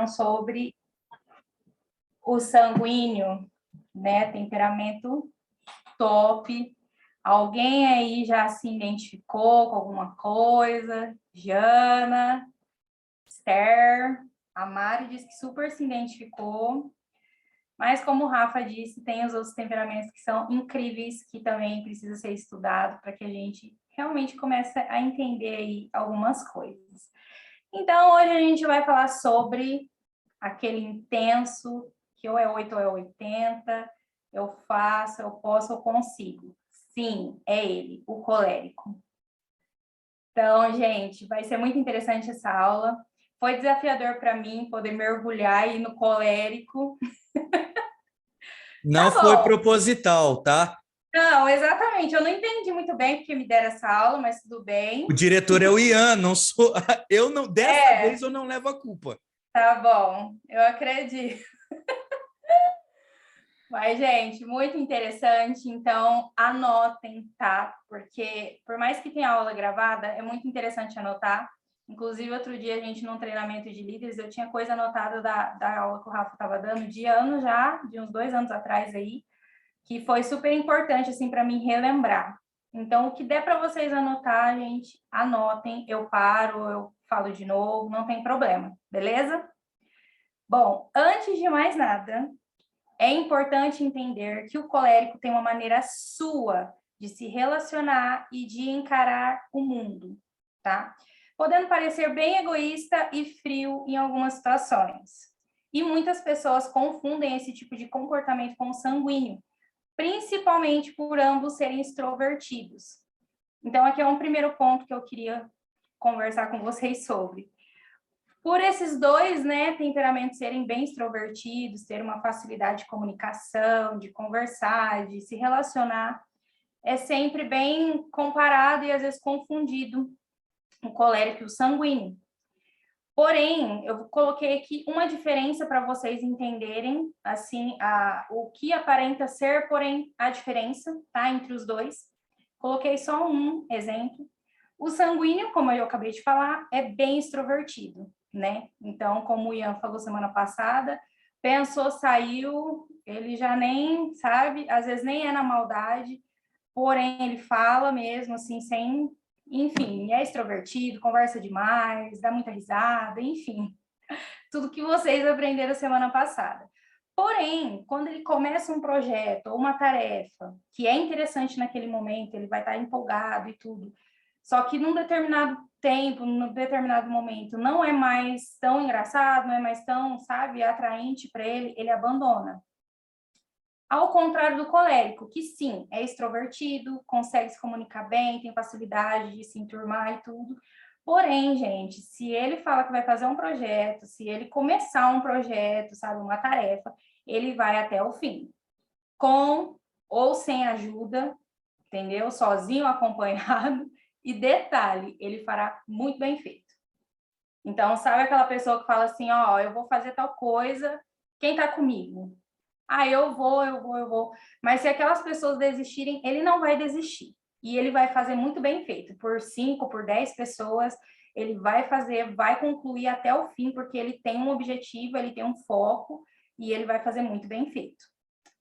Sobre o sanguíneo, né? Temperamento top. Alguém aí já se identificou com alguma coisa? Jana, Esther, a Mari disse que super se identificou. Mas, como o Rafa disse, tem os outros temperamentos que são incríveis, que também precisa ser estudado para que a gente realmente comece a entender aí algumas coisas. Então, hoje a gente vai falar sobre aquele intenso, que ou é 8 ou é 80, eu faço, eu posso, eu consigo. Sim, é ele, o colérico. Então, gente, vai ser muito interessante essa aula. Foi desafiador para mim poder mergulhar aí no colérico. Não foi proposital, tá? Não, exatamente. Eu não entendi muito bem porque me deram essa aula, mas tudo bem. O diretor é o Ian, não sou. Eu não. Dessa vez eu não levo a culpa. Tá bom, eu acredito. Mas, gente, muito interessante. Então, anotem, tá? Porque, por mais que tenha aula gravada, é muito interessante anotar. Inclusive, outro dia, a gente, num treinamento de líderes, eu tinha coisa anotada da aula que o Rafa estava dando, de anos já, de uns 2 anos atrás aí, que foi super importante, assim, para mim relembrar. Então, o que der para vocês anotar, gente, anotem. Eu paro, eu falo de novo, não tem problema, beleza? Bom, antes de mais nada, é importante entender que o colérico tem uma maneira sua de se relacionar e de encarar o mundo, tá? Podendo parecer bem egoísta e frio em algumas situações. E muitas pessoas confundem esse tipo de comportamento com o sanguíneo, principalmente por ambos serem extrovertidos. Então, aqui é um primeiro ponto que eu queria conversar com vocês sobre. Por esses dois, né, temperamentos serem bem extrovertidos, ter uma facilidade de comunicação, de conversar, de se relacionar, é sempre bem comparado e às vezes confundido o colérico e o sanguíneo. Porém, eu coloquei aqui uma diferença para vocês entenderem, assim, o que aparenta ser, porém, a diferença, tá, entre os dois. Coloquei só um exemplo. O sanguíneo, como eu acabei de falar, é bem extrovertido, né? Então, como o Ian falou semana passada, pensou, saiu, ele já nem, sabe, às vezes nem é na maldade, porém ele fala mesmo, assim, sem... Enfim, é extrovertido, conversa demais, dá muita risada, enfim. Tudo que vocês aprenderam semana passada. Porém, quando ele começa um projeto ou uma tarefa que é interessante naquele momento, ele vai estar empolgado e tudo, só que num determinado tempo, num determinado momento, não é mais tão engraçado, não é mais tão, sabe, atraente para ele, ele abandona. Ao contrário do colérico, que sim, é extrovertido, consegue se comunicar bem, tem facilidade de se enturmar e tudo. Porém, gente, se ele fala que vai fazer um projeto, se ele começar um projeto, sabe, uma tarefa, ele vai até o fim. Com ou sem ajuda, entendeu? Sozinho, acompanhado. E detalhe, ele fará muito bem feito. Então, sabe aquela pessoa que fala assim, ó, eu vou fazer tal coisa, quem tá comigo? Ah, eu vou. Mas se aquelas pessoas desistirem, ele não vai desistir. E ele vai fazer muito bem feito. Por 5, por 10 pessoas, ele vai fazer, vai concluir até o fim, porque ele tem um objetivo, ele tem um foco, e ele vai fazer muito bem feito.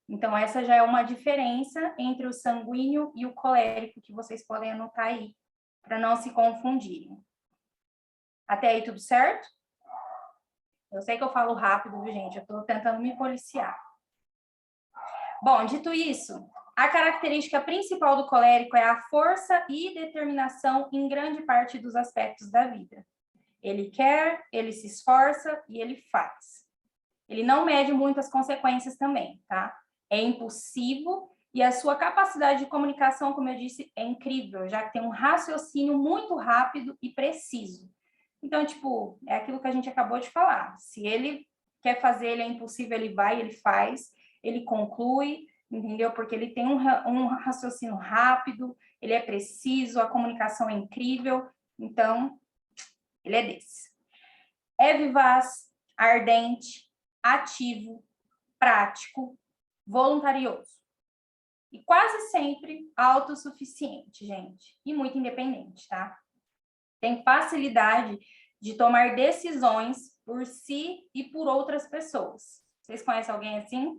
Então, essa já é uma diferença entre o sanguíneo e o colérico, que vocês podem anotar aí, para não se confundirem. Até aí, tudo certo? Eu sei que eu falo rápido, viu, gente? Eu estou tentando me policiar. Bom, dito isso, a característica principal do colérico é a força e determinação em grande parte dos aspectos da vida. Ele quer, ele se esforça e ele faz. Ele não mede muito as consequências também, tá? É impulsivo e a sua capacidade de comunicação, como eu disse, é incrível, já que tem um raciocínio muito rápido e preciso. Então, tipo, é aquilo que a gente acabou de falar. Se ele quer fazer, ele é impulsivo, ele vai, ele faz, ele conclui, entendeu? Porque ele tem um raciocínio rápido, ele é preciso, a comunicação é incrível. Então, ele é desse. É vivaz, ardente, ativo, prático, voluntarioso. E quase sempre autossuficiente, gente. E muito independente, tá? Tem facilidade de tomar decisões por si e por outras pessoas. Vocês conhecem alguém assim?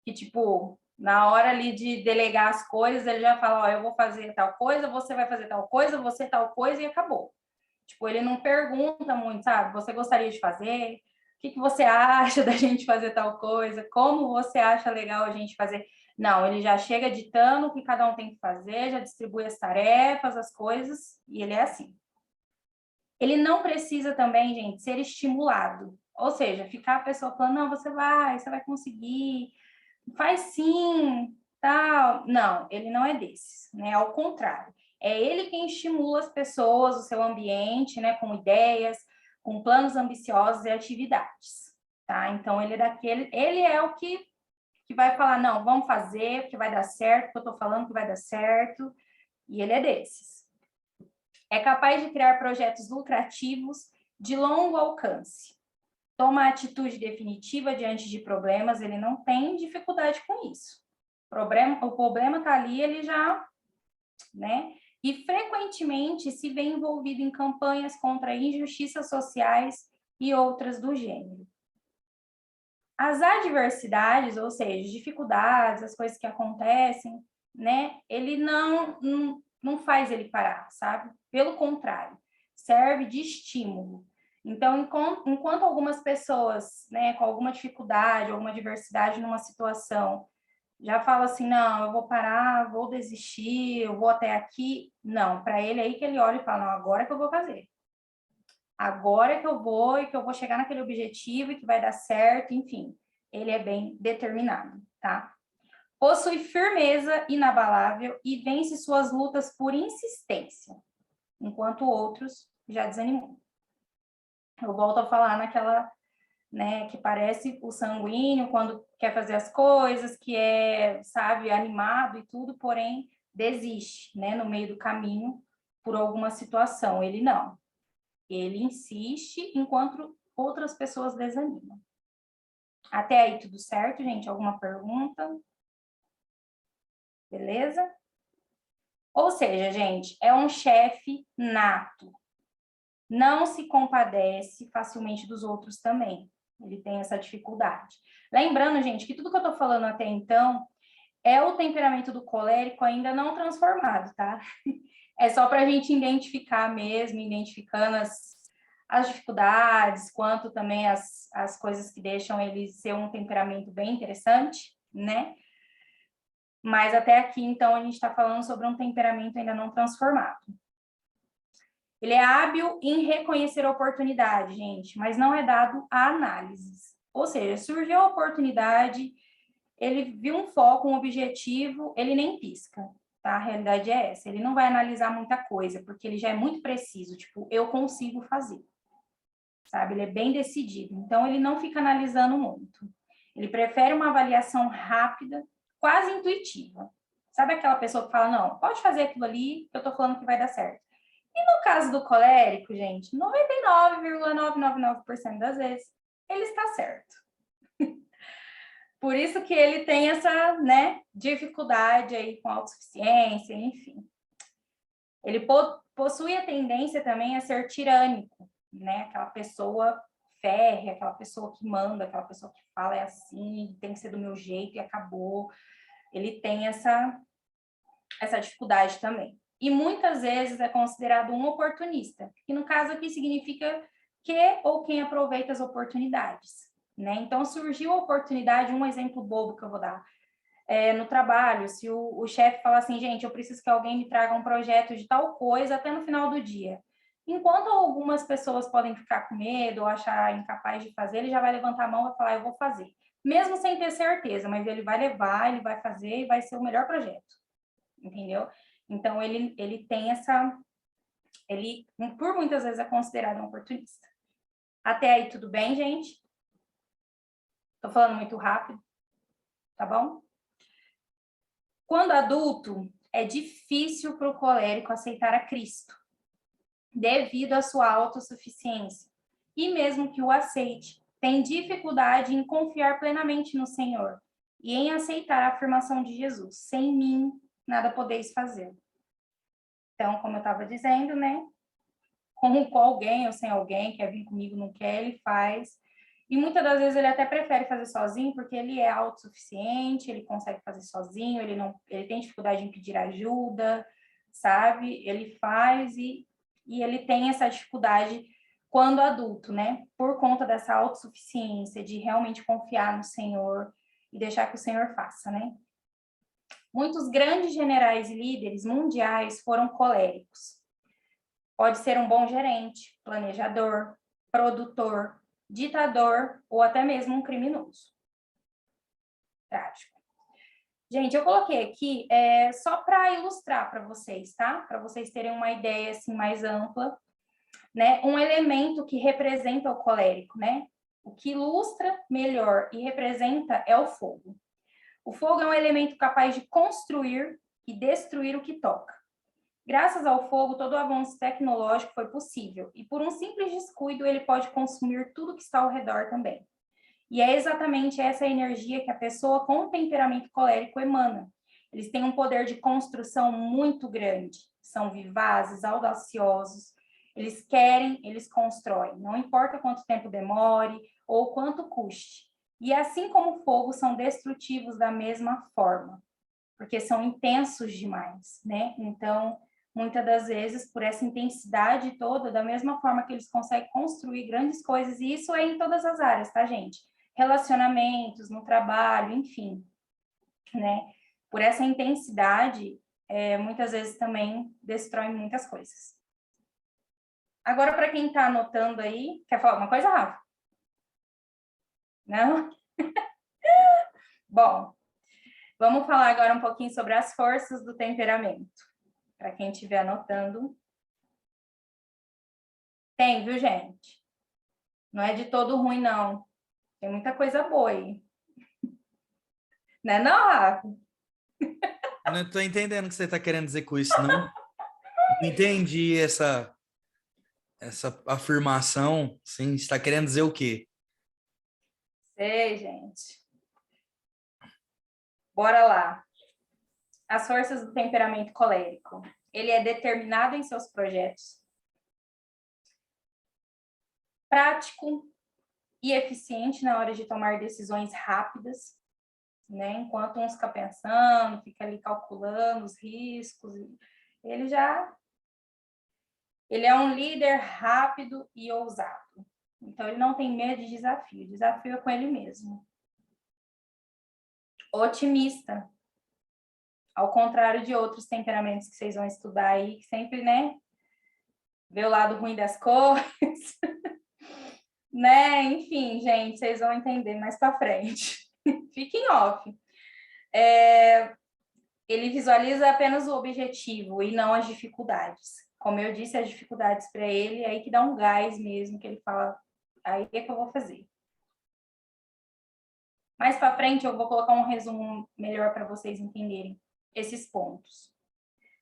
Que, tipo, na hora ali de delegar as coisas, ele já fala, ó, eu vou fazer tal coisa, você vai fazer tal coisa, você tal coisa e acabou. Tipo, ele não pergunta muito, sabe? Você gostaria de fazer? O que você acha da gente fazer tal coisa? Como você acha legal a gente fazer? Não, ele já chega ditando o que cada um tem que fazer, já distribui as tarefas, as coisas, e ele é assim. Ele não precisa também, gente, ser estimulado. Ou seja, ficar a pessoa falando, não, você vai conseguir, faz sim, tal. Não, ele não é desses, né? Ao contrário. É ele quem estimula as pessoas, o seu ambiente, né? Com ideias, com planos ambiciosos e atividades, tá? Então, ele é o que vai falar, não, vamos fazer, porque vai dar certo, porque eu tô falando que vai dar certo, e ele é desses. É capaz de criar projetos lucrativos de longo alcance. Toma atitude definitiva diante de problemas, ele não tem dificuldade com isso. O problema está ali, ele já, né? E frequentemente se vê envolvido em campanhas contra injustiças sociais e outras do gênero. As adversidades, ou seja, dificuldades, as coisas que acontecem, né? Ele não faz ele parar, sabe? Pelo contrário, serve de estímulo. Então, enquanto algumas pessoas, né, com alguma dificuldade, alguma adversidade numa situação, já falam assim, não, eu vou parar, vou desistir, eu vou até aqui. Não, para ele é aí que ele olha e fala, não, agora é que eu vou fazer. Agora é que eu vou e que eu vou chegar naquele objetivo e que vai dar certo, enfim. Ele é bem determinado, tá? Possui firmeza inabalável e vence suas lutas por insistência, enquanto outros já desanimam. Eu volto a falar naquela, né, que parece o sanguíneo quando quer fazer as coisas, que é, sabe, animado e tudo, porém desiste, né, no meio do caminho por alguma situação. Ele não. Ele insiste enquanto outras pessoas desanimam. Até aí tudo certo, gente? Alguma pergunta? Beleza? Ou seja, gente, é um chefe nato. Não se compadece facilmente dos outros também. Ele tem essa dificuldade. Lembrando, gente, que tudo que eu tô falando até então é o temperamento do colérico ainda não transformado, tá? É só para a gente identificar mesmo, identificando as dificuldades, quanto também as coisas que deixam ele ser um temperamento bem interessante, né? Mas até aqui, então, a gente está falando sobre um temperamento ainda não transformado. Ele é hábil em reconhecer a oportunidade, gente, mas não é dado a análises. Ou seja, surgiu a oportunidade, ele viu um foco, um objetivo, ele nem pisca, tá? A realidade é essa. Ele não vai analisar muita coisa, porque ele já é muito preciso, tipo, eu consigo fazer, sabe? Ele é bem decidido, então ele não fica analisando muito. Ele prefere uma avaliação rápida, quase intuitiva. Sabe aquela pessoa que fala, não, pode fazer aquilo ali, que eu tô falando que vai dar certo. E no caso do colérico, gente, 99,999% das vezes, ele está certo. Por isso que ele tem essa, né, dificuldade aí com autossuficiência, enfim. Ele possui a tendência também a ser tirânico, né? Aquela pessoa férrea, aquela pessoa que manda, aquela pessoa que fala é assim, tem que ser do meu jeito e acabou. Ele tem essa dificuldade também. E muitas vezes é considerado um oportunista, que no caso aqui significa que ou quem aproveita as oportunidades, né? Então surgiu a oportunidade, um exemplo bobo que eu vou dar. No trabalho, se o chefe fala assim, gente, eu preciso que alguém me traga um projeto de tal coisa até no final do dia. Enquanto algumas pessoas podem ficar com medo ou achar incapaz de fazer, ele já vai levantar a mão e vai falar, eu vou fazer. Mesmo sem ter certeza, mas ele vai levar, ele vai fazer e vai ser o melhor projeto. Entendeu? Então, ele tem essa... Ele, por muitas vezes, é considerado um oportunista. Até aí, tudo bem, gente? Tô falando muito rápido, tá bom? Quando adulto, é difícil para o colérico aceitar a Cristo, devido à sua autossuficiência. E mesmo que o aceite, tem dificuldade em confiar plenamente no Senhor e em aceitar a afirmação de Jesus: sem mim, nada podeis fazer. Então, como eu estava dizendo, né? com alguém ou sem alguém, quer vir comigo, não quer, ele faz. E muitas das vezes ele até prefere fazer sozinho, porque ele é autossuficiente, ele consegue fazer sozinho, ele tem dificuldade em pedir ajuda, sabe? Ele faz e ele tem essa dificuldade quando adulto, né? Por conta dessa autossuficiência, de realmente confiar no Senhor e deixar que o Senhor faça, né? Muitos grandes generais e líderes mundiais foram coléricos. Pode ser um bom gerente, planejador, produtor, ditador ou até mesmo um criminoso. Trágico. Gente, eu coloquei aqui só para ilustrar para vocês, tá? Para vocês terem uma ideia assim mais ampla, né? Um elemento que representa o colérico, né? O que ilustra melhor e representa é o fogo. O fogo é um elemento capaz de construir e destruir o que toca. Graças ao fogo, todo o avanço tecnológico foi possível, e por um simples descuido, ele pode consumir tudo que está ao redor também. E é exatamente essa energia que a pessoa com temperamento colérico emana. Eles têm um poder de construção muito grande, são vivazes, audaciosos, eles querem, eles constroem, não importa quanto tempo demore ou quanto custe. E assim como o fogo, são destrutivos da mesma forma, porque são intensos demais, né? Então, muitas das vezes, por essa intensidade toda, da mesma forma que eles conseguem construir grandes coisas, e isso é em todas as áreas, tá, gente? Relacionamentos, no trabalho, enfim, né? Por essa intensidade, muitas vezes também destrói muitas coisas. Agora, para quem está anotando aí, quer falar alguma coisa, Rafa? Não? Bom, vamos falar agora um pouquinho sobre as forças do temperamento. Para quem estiver anotando. Tem, viu, gente? Não é de todo ruim, não. Tem muita coisa boa aí. Né, não, Rafa? Eu não estou entendendo o que você está querendo dizer com isso, não. Não entendi essa afirmação. Sim, você está querendo dizer o quê? Sei, gente. Bora lá. As forças do temperamento colérico. Ele é determinado em seus projetos. Prático e eficiente na hora de tomar decisões rápidas, né? Enquanto uns fica pensando, fica ali calculando os riscos, ele é um líder rápido e ousado. Então, ele não tem medo de desafio. Desafio é com ele mesmo. Otimista. Ao contrário de outros temperamentos que vocês vão estudar aí, que sempre, né, vê o lado ruim das coisas. Né? Enfim, gente, vocês vão entender mais para frente. Fiquem off. Ele visualiza apenas o objetivo e não as dificuldades. Como eu disse, as dificuldades para ele é aí que dá um gás mesmo, que ele fala, aí é que eu vou fazer. Mais para frente eu vou colocar um resumo melhor para vocês entenderem esses pontos.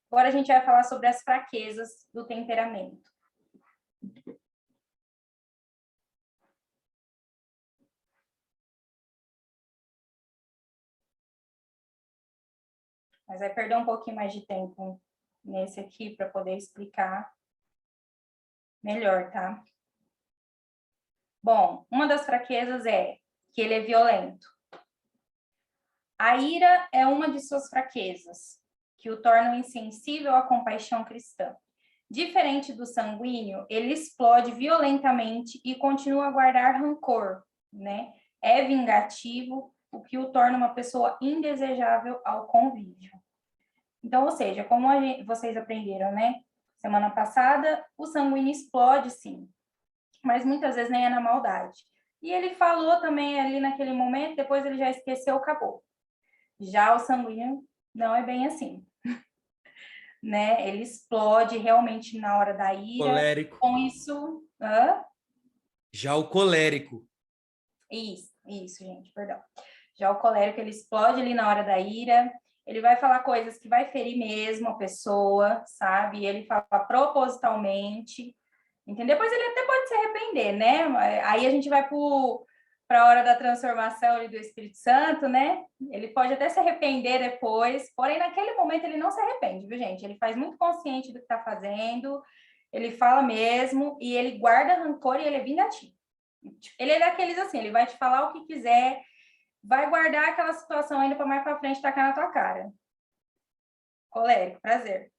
Agora a gente vai falar sobre as fraquezas do temperamento. Mas vai perder um pouquinho mais de tempo nesse aqui para poder explicar melhor, tá? Bom, uma das fraquezas é que ele é violento. A ira é uma de suas fraquezas, que o tornam insensível à compaixão cristã. Diferente do sanguíneo, ele explode violentamente e continua a guardar rancor, né? É vingativo, o que o torna uma pessoa indesejável ao convívio. Então, ou seja, como vocês aprenderam, né? Semana passada, o sanguíneo explode, sim, mas muitas vezes nem é na maldade. E ele falou também ali naquele momento, depois ele já esqueceu, acabou. Já o sanguíneo não é bem assim. Né? Ele explode realmente na hora da ira. Colérico. Com isso... Já o colérico. Isso, gente, perdão. Já o colérico, ele explode ali na hora da ira. Ele vai falar coisas que vai ferir mesmo a pessoa, sabe? Ele fala propositalmente, entendeu? Depois ele até pode se arrepender, né? Aí a gente vai para a hora da transformação ali do Espírito Santo, né? Ele pode até se arrepender depois, porém naquele momento ele não se arrepende, viu, gente? Ele faz muito consciente do que está fazendo Ele fala mesmo e ele guarda rancor e ele é vingativo. Ele é daqueles assim, ele vai te falar o que quiser, vai guardar aquela situação ainda para mais para frente tacar na tua cara. Colérico, prazer.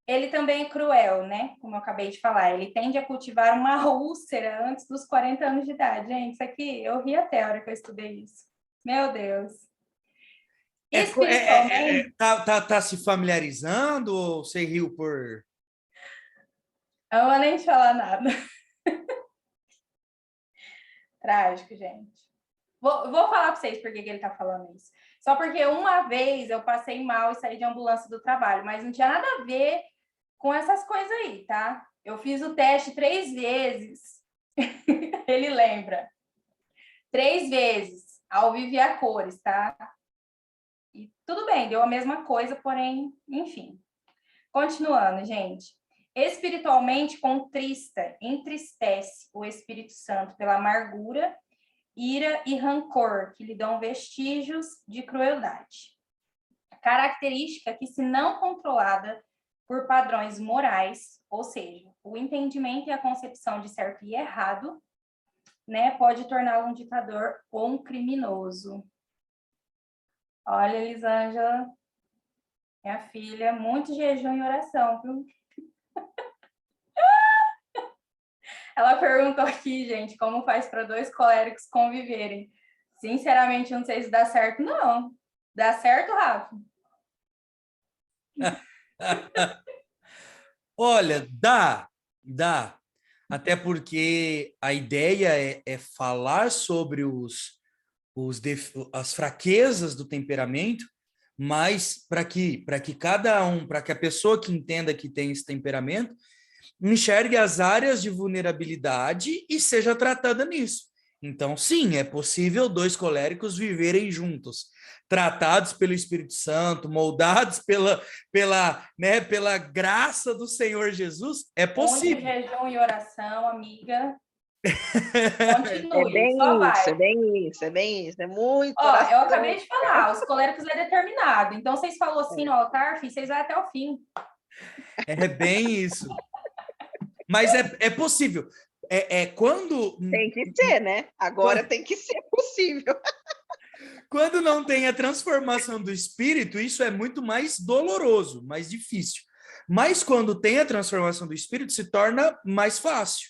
Ele também é cruel, né? Como eu acabei de falar. Ele tende a cultivar uma úlcera antes dos 40 anos de idade. Gente, isso aqui, eu ri até a hora que eu estudei isso. Meu Deus. Espiritualmente... Tá se familiarizando ou você riu por... Eu não vou nem te falar nada. Trágico, gente. Vou falar para vocês por que ele tá falando isso. Só porque uma vez eu passei mal e saí de ambulância do trabalho, mas não tinha nada a ver com essas coisas aí, tá? Eu fiz o teste 3 vezes. Ele lembra. 3 vezes, ao vivo e a cores, tá? E tudo bem, deu a mesma coisa, porém, enfim. Continuando, gente. Espiritualmente contrista, entristece o Espírito Santo pela amargura, ira e rancor, que lhe dão vestígios de crueldade. Característica que, se não controlada por padrões morais, ou seja, o entendimento e a concepção de certo e errado, né, pode torná-lo um ditador ou um criminoso. Olha, Elisângela, minha filha, muito jejum e oração, viu? Ela perguntou aqui, gente, como faz para 2 coléricos conviverem. Sinceramente, eu não sei se dá certo, não. Dá certo, Rafa? Olha, dá. Até porque a ideia é falar sobre as fraquezas do temperamento, mas para que cada um, para que a pessoa que entenda que tem esse temperamento, enxergue as áreas de vulnerabilidade e seja tratada nisso. Então, sim, é possível 2 coléricos viverem juntos, tratados pelo Espírito Santo, moldados pela graça do Senhor Jesus, é Muito possível. jejum e oração, amiga. É Continue, bem só isso, vai. é bem isso, é bem isso. É muito Ó, oração. eu acabei de falar, os coléricos é determinado. Então, vocês falou assim no altar, filho, vocês vão até o fim. É bem isso. Mas é possível. Quando Tem que ser, né? Agora tem que ser possível. Quando não tem a transformação do espírito, isso é muito mais doloroso, mais difícil. Mas quando tem a transformação do espírito, se torna mais fácil.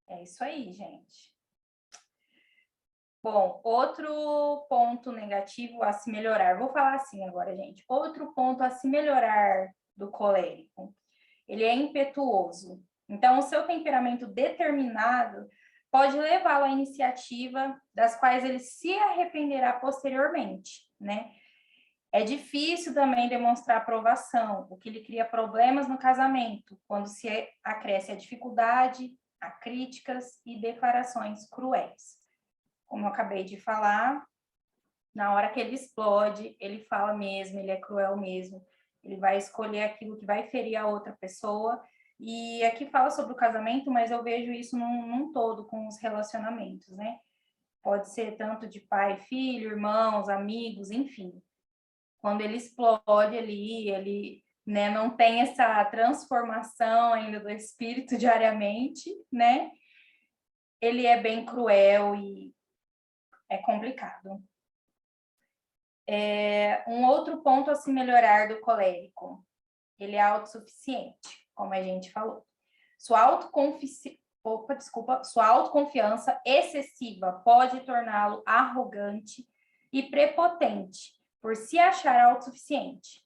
É isso aí, gente. Bom, outro ponto negativo a se melhorar. Vou falar assim agora, gente. Outro ponto a se melhorar do colérico. Ele é impetuoso. Então, o seu temperamento determinado pode levá-lo à iniciativa das quais ele se arrependerá posteriormente, né? É difícil também demonstrar aprovação, o que lhe cria problemas no casamento, quando se acresce a dificuldade, a críticas e declarações cruéis. Como eu acabei de falar, na hora que ele explode, ele fala mesmo, ele é cruel mesmo, ele vai escolher aquilo que vai ferir a outra pessoa. E aqui fala sobre o casamento, mas eu vejo isso num todo com os relacionamentos, né? Pode ser tanto de pai, filho, irmãos, amigos, enfim. Quando ele explode ali, ele, né, não tem essa transformação ainda do espírito diariamente, né? Ele é bem cruel e é complicado. Um outro ponto a se melhorar do colérico, ele é autossuficiente, como a gente falou. Sua autoconfiança excessiva pode torná-lo arrogante e prepotente, por se achar autossuficiente,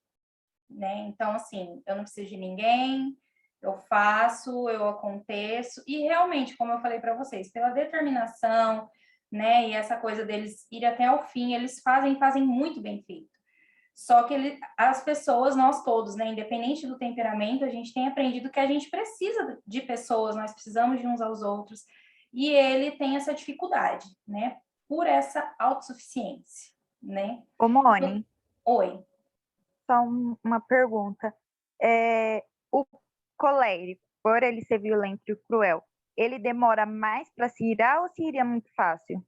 né? Então, assim, eu não preciso de ninguém, eu faço, eu aconteço, e realmente, como eu falei para vocês, pela determinação, né, e essa coisa deles ir até o fim, eles fazem muito bem feito. Só que as pessoas, nós todos, né, independente do temperamento, a gente tem aprendido que a gente precisa de pessoas, nós precisamos de uns aos outros, e ele tem essa dificuldade, né, por essa autossuficiência, né? Ô, Moni, Oi. só uma pergunta. O colérico, por ele ser violento e cruel, ele demora mais para se irar ou se iria muito fácil?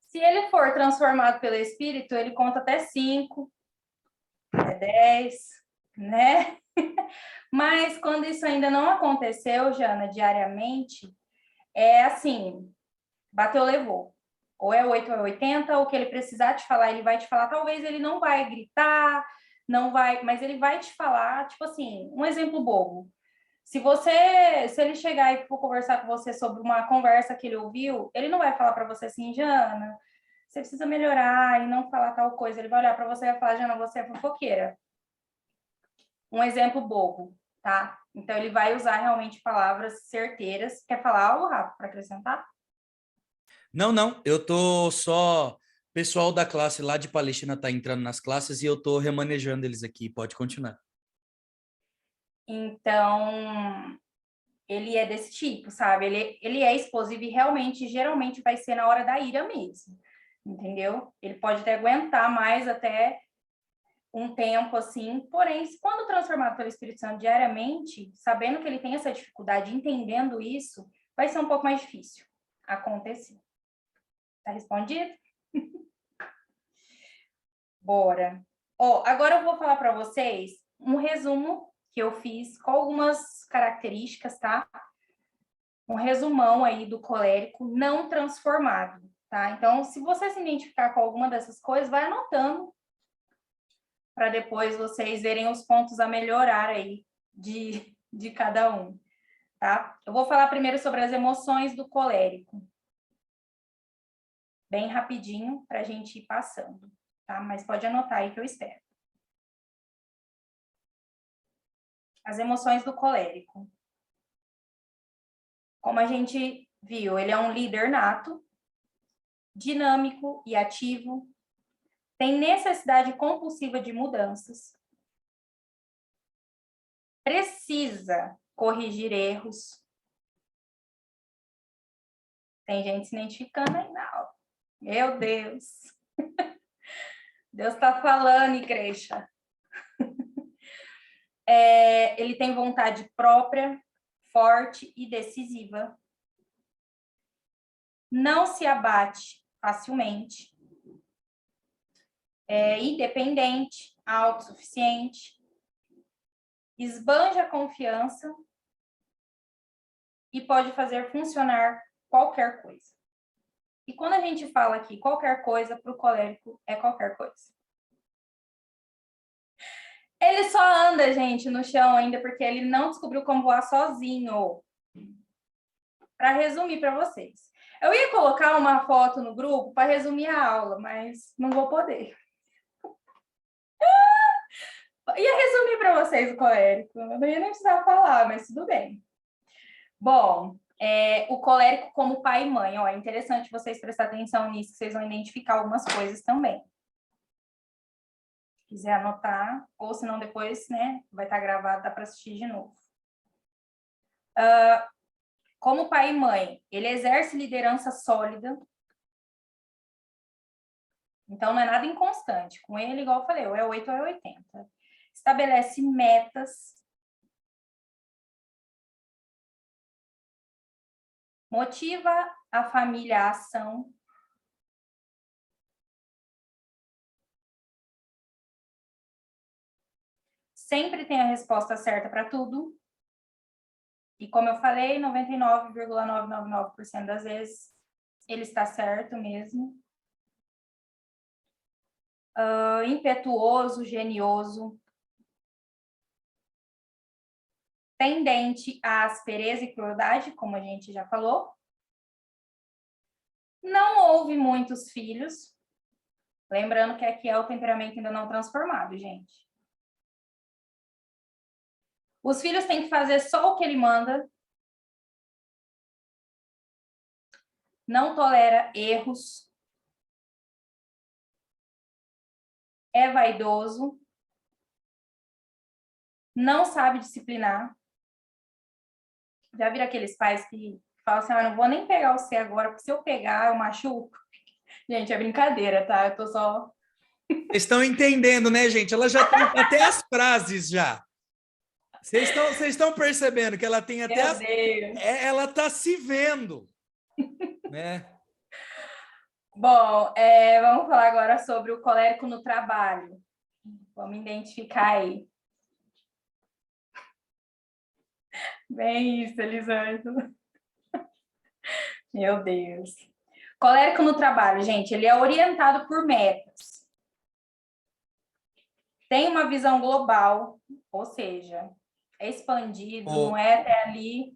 Se ele for transformado pelo Espírito, ele conta até 5. é 10, né? Mas quando isso ainda não aconteceu, Jana, diariamente, é assim, bateu, levou. Ou é 8 ou é 80, ou o que ele precisar te falar, ele vai te falar. Talvez ele não vai gritar, não vai, mas ele vai te falar, tipo assim, um exemplo bobo. Se ele chegar e for conversar com você sobre uma conversa que ele ouviu, ele não vai falar para você assim, Jana, você precisa melhorar e não falar tal coisa. Ele vai olhar para você e vai falar, Jana, você é fofoqueira. Um exemplo bobo, tá? Então, ele vai usar realmente palavras certeiras. Quer falar algo, Rafa, para acrescentar? Não, eu tô só... O pessoal da classe lá de Palestina tá entrando nas classes e eu tô remanejando eles aqui. Pode continuar. Então, ele é desse tipo, sabe? Ele é explosivo e realmente, geralmente, vai ser na hora da ira mesmo, entendeu? Ele pode até aguentar mais até um tempo assim, porém, quando transformado pelo Espírito Santo diariamente, sabendo que ele tem essa dificuldade, entendendo isso, vai ser um pouco mais difícil acontecer. Tá respondido? Bora. Ó, agora eu vou falar para vocês um resumo que eu fiz com algumas características, tá? Um resumão aí do colérico não transformado, tá? Então, se você se identificar com alguma dessas coisas, vai anotando para depois vocês verem os pontos a melhorar aí de cada um, tá? Eu vou falar primeiro sobre as emoções do colérico. Bem rapidinho para a gente ir passando, tá? Mas pode anotar aí que eu espero. As emoções do colérico. Como a gente viu, ele é um líder nato, dinâmico e ativo, tem necessidade compulsiva de mudanças, precisa corrigir erros. Tem gente se identificando aí na aula. Meu Deus. Deus está falando, igreja. Ele tem vontade própria, forte e decisiva. Não se abate facilmente. É independente, autossuficiente. Esbanja a confiança e pode fazer funcionar qualquer coisa. E quando a gente fala aqui qualquer coisa, para o colérico é qualquer coisa. Ele só anda, gente, no chão ainda porque ele não descobriu como voar sozinho. Para resumir para vocês. Eu ia colocar uma foto no grupo para resumir a aula, mas não vou poder. Ia resumir para vocês o colérico. Eu não ia nem precisar falar, mas tudo bem. Bom, o colérico como pai e mãe. Ó, é interessante vocês prestarem atenção nisso, que vocês vão identificar algumas coisas também. Se quiser anotar, ou se não depois, né, vai estar gravado, dá para assistir de novo. Como pai e mãe, ele exerce liderança sólida. Então, não é nada inconstante. Com ele, igual eu falei, ou é 8 ou é 80. Estabelece metas. Motiva a família à ação. Sempre tem a resposta certa para tudo. E como eu falei, 99,999% das vezes ele está certo mesmo. Impetuoso, genioso. Tendente à aspereza e crueldade, como a gente já falou. Não houve muitos filhos. Lembrando que aqui é o temperamento ainda não transformado, gente. Os filhos têm que fazer só o que ele manda. Não tolera erros. É vaidoso. Não sabe disciplinar. Já viram aqueles pais que falam assim, não vou nem pegar você agora, porque se eu pegar, eu machuco. Gente, é brincadeira, tá? Eu tô só... Vocês estão entendendo, né, gente? Ela já tem até as frases já. Vocês estão percebendo que ela tem até... Ela está se vendo, né? Bom, vamos falar agora sobre o colérico no trabalho. Vamos identificar aí. Bem isso, Elisângela. Meu Deus. Colérico no trabalho, gente, ele é orientado por metas. Tem uma visão global, ou seja, é expandido, não é até ali.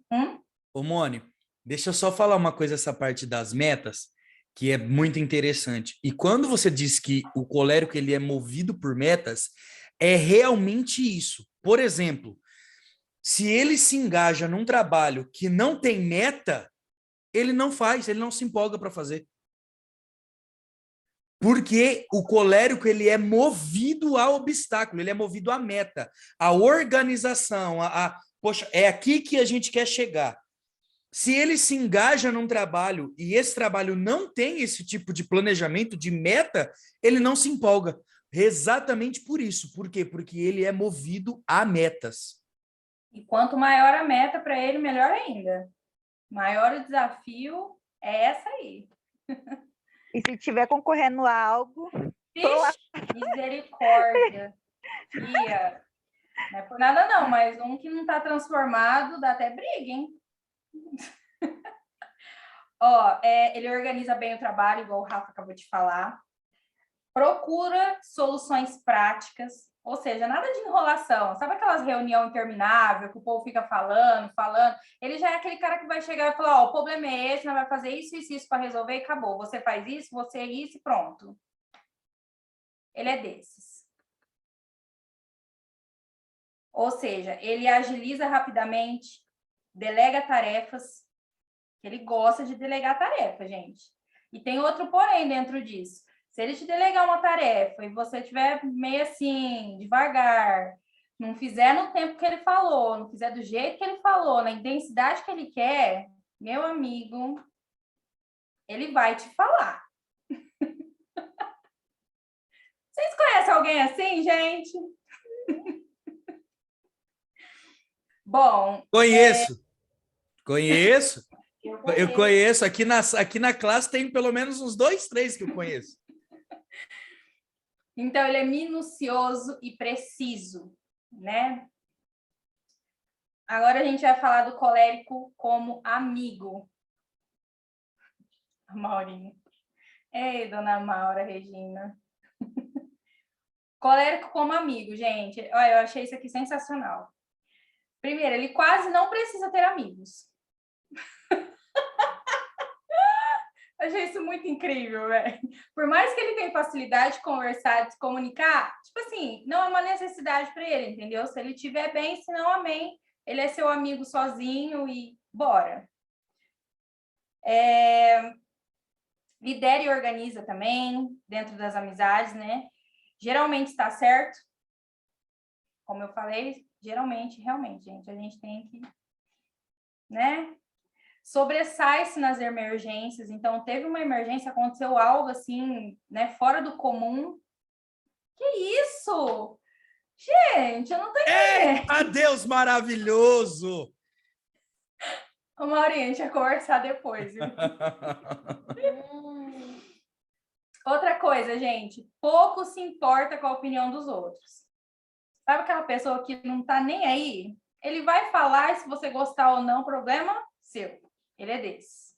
Ô, Mônio, deixa eu só falar uma coisa, essa parte das metas, que é muito interessante. E quando você diz que o colérico ele é movido por metas, é realmente isso. Por exemplo, se ele se engaja num trabalho que não tem meta, ele não faz, ele não se empolga para fazer. Porque o colérico ele é movido a obstáculo, ele é movido à meta, à organização, poxa, é aqui que a gente quer chegar. Se ele se engaja num trabalho e esse trabalho não tem esse tipo de planejamento, de meta, ele não se empolga. Exatamente por isso. Por quê? Porque ele é movido a metas. E quanto maior a meta para ele, melhor ainda. Maior o desafio é essa aí. E se tiver concorrendo a algo... Vixe, misericórdia. Tia, não é por nada não, mas um que não está transformado dá até briga, hein? Ó, ele organiza bem o trabalho, igual o Rafa acabou de falar. Procura soluções práticas, ou seja, nada de enrolação. Sabe aquelas reuniões intermináveis que o povo fica falando? Ele já é aquele cara que vai chegar e falar, ó, o problema é esse, nós vai fazer isso para resolver e acabou. Você faz isso, você isso e pronto. Ele é desses. Ou seja, ele agiliza rapidamente, delega tarefas. Ele gosta de delegar tarefa, gente. E tem outro porém dentro disso. Se ele te delegar uma tarefa e você tiver meio assim, devagar, não fizer no tempo que ele falou, não fizer do jeito que ele falou, na intensidade que ele quer, meu amigo, ele vai te falar. Vocês conhecem alguém assim, gente? Bom... Conheço. Eu conheço. Aqui na classe tem pelo menos uns 2, 3 que eu conheço. Então, ele é minucioso e preciso, né? Agora a gente vai falar do colérico como amigo. Maurinho. Ei, dona Maura, Regina. Colérico como amigo, gente. Olha, eu achei isso aqui sensacional. Primeiro, ele quase não precisa ter amigos. Achei isso muito incrível, velho. Por mais que ele tenha facilidade de conversar, de se comunicar, tipo assim, não é uma necessidade para ele, entendeu? Se ele estiver bem, se não, amém. Ele é seu amigo sozinho e bora. Lidera e organiza também, dentro das amizades, né? Geralmente está certo. Como eu falei, geralmente, realmente, gente, a gente tem que, né? Sobressai-se nas emergências. Então, teve uma emergência, aconteceu algo assim, né, fora do comum. Que isso? Gente, eu não tô entendendo. Adeus, maravilhoso! Ô, Maurinho, a gente vai conversar depois, viu? Outra coisa, gente, pouco se importa com a opinião dos outros. Sabe aquela pessoa que não tá nem aí? Ele vai falar, e se você gostar ou não, problema seu. Ele é desse.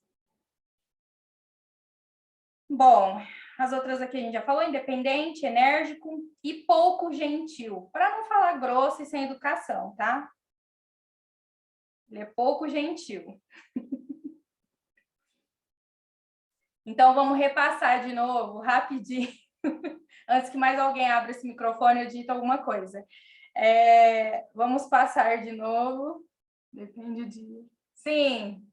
Bom, as outras aqui a gente já falou, independente, enérgico e pouco gentil. Para não falar grosso e sem educação, tá? Ele é pouco gentil. Então, vamos repassar de novo, rapidinho. Antes que mais alguém abra esse microfone, eu dito alguma coisa. Vamos passar de novo. Depende de... Sim.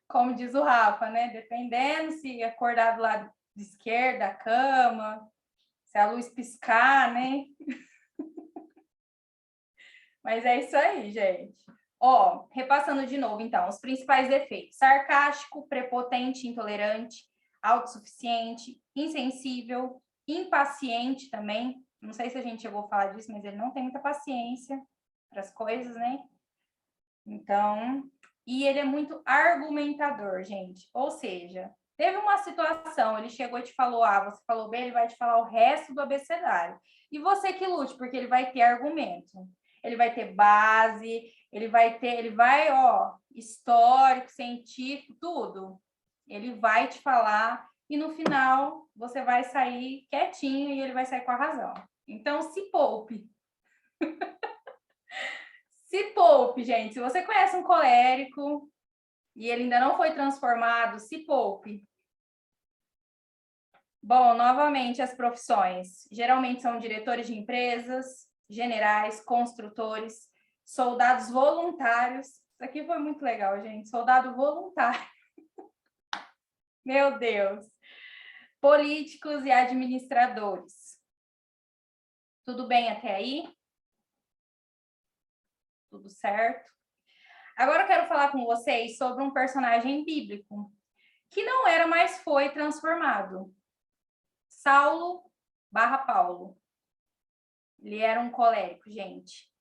Como diz o Rafa, né? Dependendo se acordar do lado de esquerda da cama, se a luz piscar, né? Mas é isso aí, gente. Ó, repassando de novo, então, os principais defeitos: sarcástico, prepotente, intolerante, autossuficiente, insensível, impaciente também. Não sei se a gente chegou a falar disso, mas ele não tem muita paciência para as coisas, né? Então, e ele é muito argumentador, gente. Ou seja, Teve uma situação, ele chegou e te falou A, você falou B, ele vai te falar o resto do abecedário. E você que lute, porque ele vai ter argumento. Ele vai ter base, ele vai, ó, histórico, científico, tudo. Ele vai te falar e no final você vai sair quietinho e ele vai sair com a razão. Então, se poupe. Se poupe, gente. Se você conhece um colérico e ele ainda não foi transformado, se poupe. Bom, novamente, as profissões. Geralmente são diretores de empresas, generais, construtores, soldados voluntários. Isso aqui foi muito legal, gente. Soldado voluntário. Meu Deus. Políticos e administradores. Tudo bem até aí? Tudo certo? Agora eu quero falar com vocês sobre um personagem bíblico que não era, mas foi transformado. Saulo / Paulo. Ele era um colérico, gente.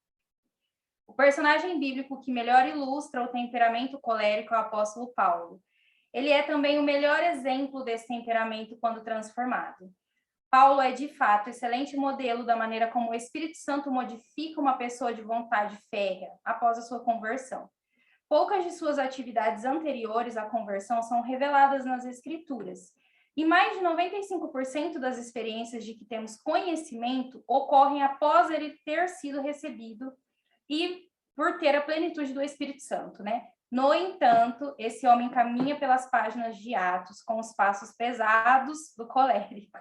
O personagem bíblico que melhor ilustra o temperamento colérico é o apóstolo Paulo. Ele é também o melhor exemplo desse temperamento quando transformado. Paulo é, de fato, excelente modelo da maneira como o Espírito Santo modifica uma pessoa de vontade férrea após a sua conversão. Poucas de suas atividades anteriores à conversão são reveladas nas Escrituras. E mais de 95% das experiências de que temos conhecimento ocorrem após ele ter sido recebido e por ter a plenitude do Espírito Santo, né? No entanto, esse homem caminha pelas páginas de Atos com os passos pesados do colérico.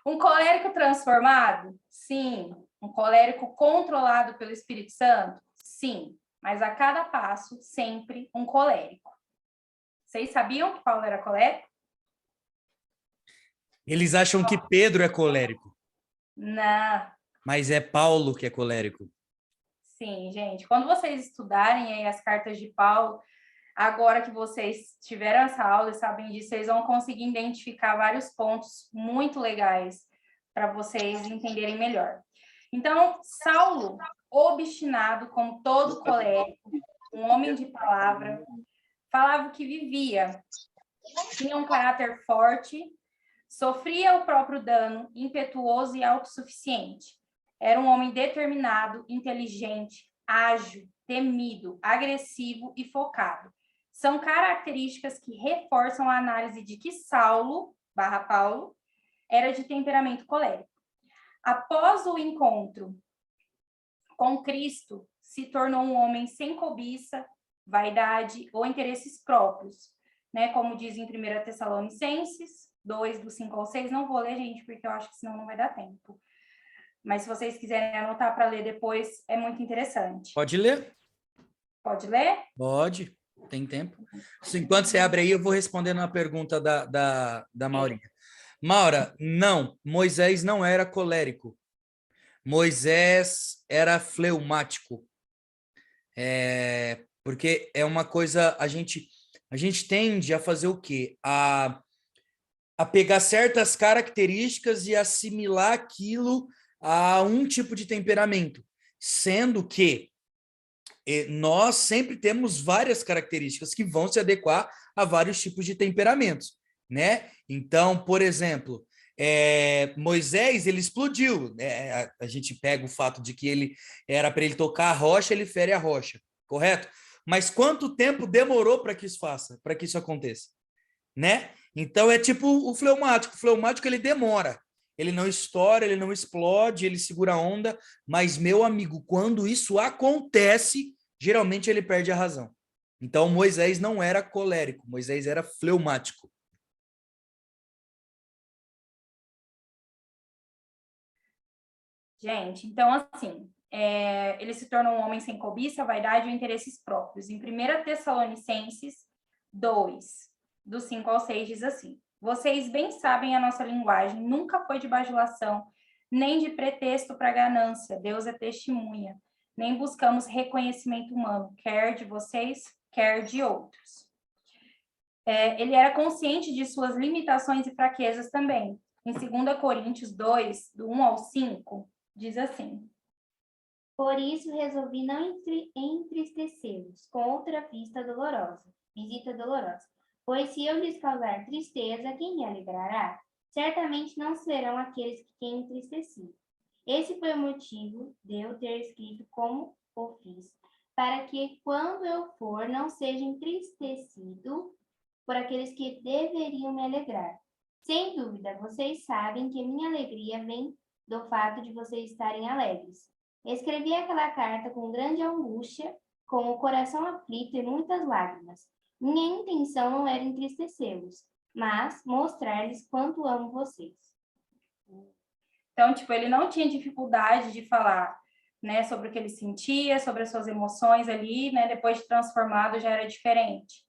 Um colérico transformado? Sim. Um colérico controlado pelo Espírito Santo? Sim. Mas a cada passo, sempre um colérico. Vocês sabiam que Paulo era colérico? Eles acham que Pedro é colérico. Não. Mas é Paulo que é colérico. Sim, gente. Quando vocês estudarem aí as cartas de Paulo, agora que vocês tiveram essa aula e sabem disso, vocês vão conseguir identificar vários pontos muito legais para vocês entenderem melhor. Então, Saulo, obstinado como todo colérico, um homem de palavra, falava o que vivia, tinha um caráter forte, sofria o próprio dano, impetuoso e autossuficiente. Era um homem determinado, inteligente, ágil, temido, agressivo e focado. São características que reforçam a análise de que Saulo / Paulo era de temperamento colérico. Após o encontro com Cristo, se tornou um homem sem cobiça, vaidade ou interesses próprios, né? Como diz em 1 Tessalonicenses 2, do 5 ao 6, não vou ler, gente, porque eu acho que senão não vai dar tempo. Mas se vocês quiserem anotar para ler depois, é muito interessante. Pode ler? Pode ler? Pode, tem tempo. Enquanto você abre aí, eu vou respondendo a pergunta da Maurinha. Maura, não, Moisés não era colérico. Moisés era fleumático. Porque é uma coisa, a gente tende a fazer o quê? A pegar certas características e assimilar aquilo a um tipo de temperamento, sendo que nós sempre temos várias características que vão se adequar a vários tipos de temperamentos, né? Então, por exemplo, Moisés, ele explodiu, né? A gente pega o fato de que ele era para ele tocar a rocha, ele fere a rocha, correto? Mas quanto tempo demorou para que isso faça, para que isso aconteça, né? Então é tipo o fleumático ele demora, ele não estoura, ele não explode, ele segura a onda, mas meu amigo, quando isso acontece, geralmente ele perde a razão. Então Moisés não era colérico, Moisés era fleumático. Gente, então assim, ele se tornou um homem sem cobiça, vaidade ou interesses próprios. Em 1 Tessalonicenses 2, do 5 ao 6, diz assim: vocês bem sabem a nossa linguagem, nunca foi de bajulação, nem de pretexto para ganância, Deus é testemunha. Nem buscamos reconhecimento humano, quer de vocês, quer de outros. Ele era consciente de suas limitações e fraquezas também. Em 2 Coríntios 2, do 1 ao 5, diz assim: por isso resolvi não entristecê-los com outra visita dolorosa, Pois se eu lhes causar tristeza, quem me alegrará? Certamente não serão aqueles que têm entristecido. Esse foi o motivo de eu ter escrito como o fiz, para que, quando eu for, não seja entristecido por aqueles que deveriam me alegrar. Sem dúvida, vocês sabem que minha alegria vem do fato de vocês estarem alegres. Escrevi aquela carta com grande angústia, com o coração aflito e muitas lágrimas. Minha intenção não era entristecê-los, mas mostrar-lhes quanto amo vocês. Então, tipo, ele não tinha dificuldade de falar, né, sobre o que ele sentia, sobre as suas emoções ali, né, depois de transformado já era diferente,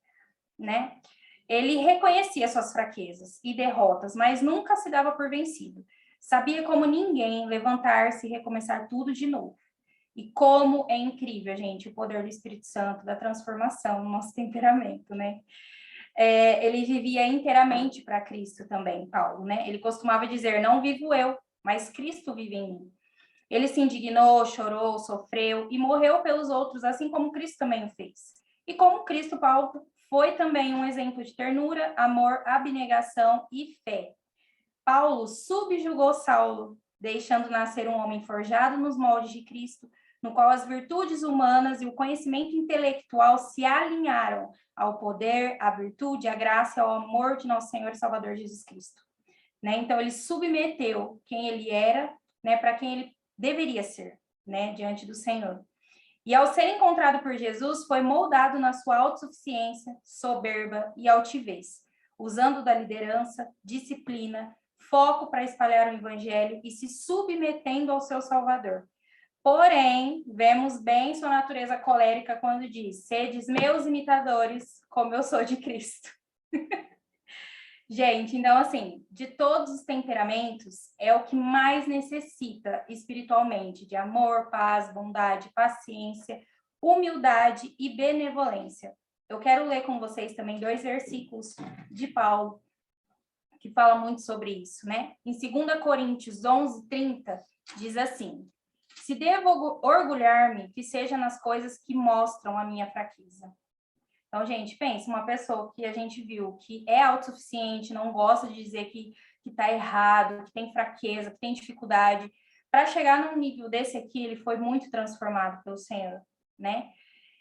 né? Ele reconhecia suas fraquezas e derrotas, mas nunca se dava por vencido. Sabia como ninguém levantar-se e recomeçar tudo de novo. E como é incrível, gente, o poder do Espírito Santo, da transformação no nosso temperamento, né? Ele vivia inteiramente para Cristo também, Paulo, né? Ele costumava dizer, não vivo eu, mas Cristo vive em mim. Ele se indignou, chorou, sofreu e morreu pelos outros, assim como Cristo também o fez. E como Cristo, Paulo foi também um exemplo de ternura, amor, abnegação e fé. Paulo subjugou Saulo, deixando nascer um homem forjado nos moldes de Cristo, no qual as virtudes humanas e o conhecimento intelectual se alinharam ao poder, à virtude, à graça e ao amor de nosso Senhor e Salvador Jesus Cristo. Né? Então, ele submeteu quem ele era, né, para quem ele deveria ser, né, diante do Senhor. E ao ser encontrado por Jesus, foi moldado na sua autossuficiência, soberba e altivez, usando da liderança, disciplina, foco para espalhar o evangelho e se submetendo ao seu Salvador. Porém, vemos bem sua natureza colérica quando diz, sedes meus imitadores, como eu sou de Cristo. Gente, então, assim, de todos os temperamentos, é o que mais necessita espiritualmente, de amor, paz, bondade, paciência, humildade e benevolência. Eu quero ler com vocês também 2 versículos de Paulo, que fala muito sobre isso, né? Em 2 Coríntios 11:30, diz assim, se devo orgulhar-me, que seja nas coisas que mostram a minha fraqueza. Então, gente, pensa, uma pessoa que a gente viu que é autossuficiente, não gosta de dizer que está errado, que tem fraqueza, que tem dificuldade, para chegar num nível desse aqui, ele foi muito transformado pelo Senhor, né?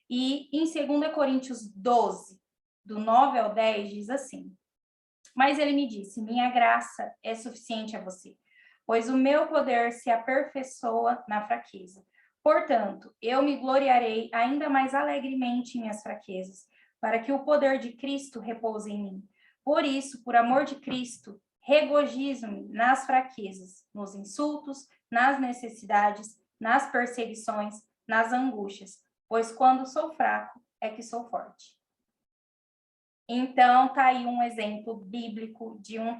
E em 2 Coríntios 12, do 9 ao 10, diz assim, mas ele me disse, minha graça é suficiente a você, pois o meu poder se aperfeiçoa na fraqueza. Portanto, eu me gloriarei ainda mais alegremente em minhas fraquezas, para que o poder de Cristo repouse em mim. Por isso, por amor de Cristo, regozijo-me nas fraquezas, nos insultos, nas necessidades, nas perseguições, nas angústias, pois quando sou fraco é que sou forte. Então, tá aí um exemplo bíblico de um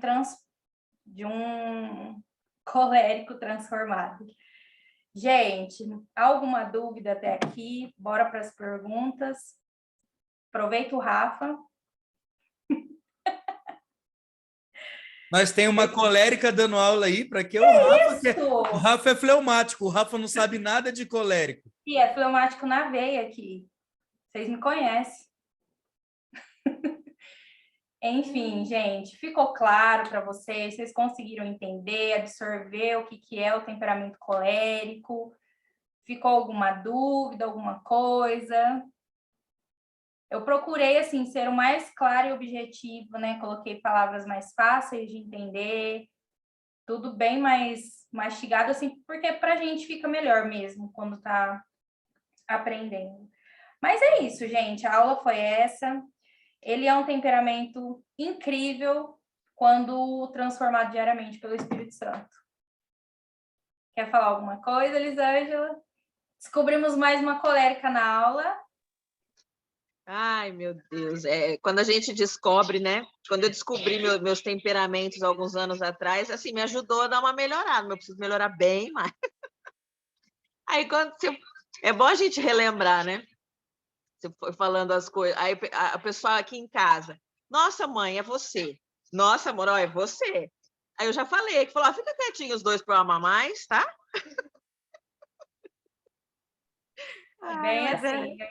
colérico transformado. Gente, alguma dúvida até aqui? Bora para as perguntas. Aproveita o Rafa. Nós tem uma colérica dando aula aí, para que o Rafa, o Rafa é fleumático, o Rafa não sabe nada de colérico. E é fleumático na veia aqui. Vocês me conhecem. Enfim, gente, ficou claro para vocês? Vocês conseguiram entender, absorver o que é o temperamento colérico? Ficou alguma dúvida, alguma coisa? Eu procurei, assim, ser o mais claro e objetivo, né? Coloquei palavras mais fáceis de entender, tudo bem mais mastigado, assim, porque para a gente fica melhor mesmo quando está aprendendo. Mas é isso, gente, a aula foi essa. Ele é um temperamento incrível quando transformado diariamente pelo Espírito Santo. Quer falar alguma coisa, Elisângela? Descobrimos mais uma colérica na aula. Ai, meu Deus. Quando a gente descobre, né? Quando eu descobri meus temperamentos alguns anos atrás, assim, me ajudou a dar uma melhorada, mas eu preciso melhorar bem mais. Aí, é bom a gente relembrar, né? Você foi falando as coisas. Aí a pessoa aqui em casa, nossa, mãe, é você. Nossa, amor, ó, é você. Aí eu já falei, que falou, fica quietinho os dois para eu amar mais, tá? É bem assim, né?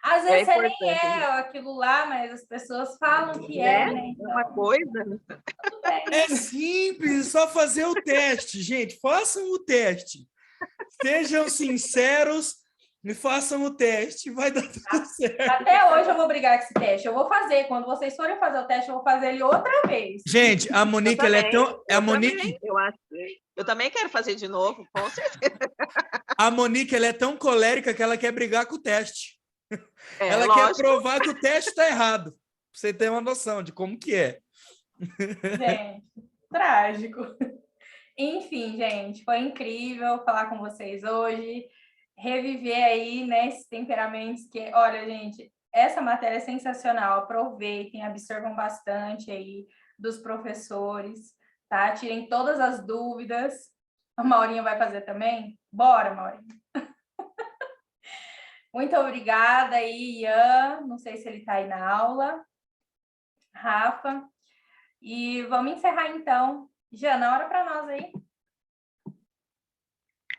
Às vezes você nem importante, é aquilo lá, mas as pessoas falam que né? né? É uma coisa. Tudo bem. É simples, só fazer o teste, gente. Façam o teste. Sejam sinceros e façam o teste. Vai dar tudo certo. Até hoje eu vou brigar com esse teste. Eu vou fazer. Quando vocês forem fazer o teste, eu vou fazer ele outra vez. Gente, a Monique, ela é tão. A Monique, Eu acho. Eu também quero fazer de novo, com certeza. a Monique, ela é tão colérica que ela quer brigar com o teste. Ela quer lógico. provar que o teste está errado. Pra você ter uma noção de como que é. Gente, trágico. Enfim, gente, foi incrível falar com vocês hoje, reviver aí, né, esses temperamentos que, olha, gente, essa matéria é sensacional, aproveitem, absorvam bastante aí dos professores, tá? Tirem todas as dúvidas. A Maurinha vai fazer também? Bora, Maurinha. Muito obrigada aí, Ian, não sei se ele está aí na aula, Rafa, e vamos encerrar então. Jana, hora para nós aí.